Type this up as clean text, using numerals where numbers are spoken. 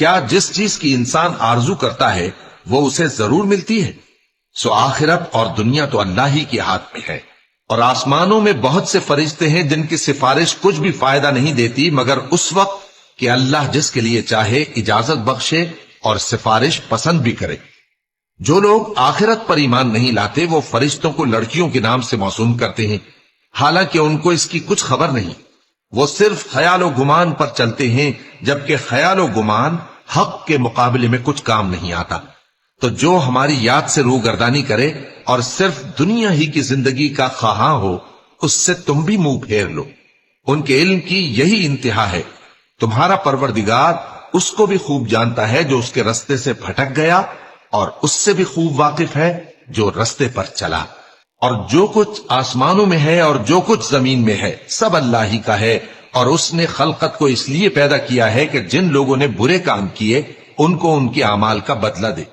کیا جس چیز کی انسان آرزو کرتا ہے وہ اسے ضرور ملتی ہے؟ سو آخرت اور دنیا تو اللہ ہی کے ہاتھ میں ہے، اور آسمانوں میں بہت سے فرشتے ہیں جن کی سفارش کچھ بھی فائدہ نہیں دیتی مگر اس وقت کہ اللہ جس کے لیے چاہے اجازت بخشے اور سفارش پسند بھی کرے۔ جو لوگ آخرت پر ایمان نہیں لاتے وہ فرشتوں کو لڑکیوں کے نام سے موسوم کرتے ہیں، حالانکہ ان کو اس کی کچھ خبر نہیں۔ وہ صرف خیال و گمان پر چلتے ہیں، جبکہ خیال و گمان حق کے مقابلے میں کچھ کام نہیں آتا۔ تو جو ہماری یاد سے روگردانی کرے اور صرف دنیا ہی کی زندگی کا خواہاں ہو، اس سے تم بھی منہ پھیر لو۔ ان کے علم کی یہی انتہا ہے۔ تمہارا پروردگار اس کو بھی خوب جانتا ہے جو اس کے رستے سے بھٹک گیا، اور اس سے بھی خوب واقف ہے جو رستے پر چلا۔ اور جو کچھ آسمانوں میں ہے اور جو کچھ زمین میں ہے سب اللہ ہی کا ہے، اور اس نے خلقت کو اس لیے پیدا کیا ہے کہ جن لوگوں نے برے کام کیے ان کو ان کے اعمال کا بدلہ دے۔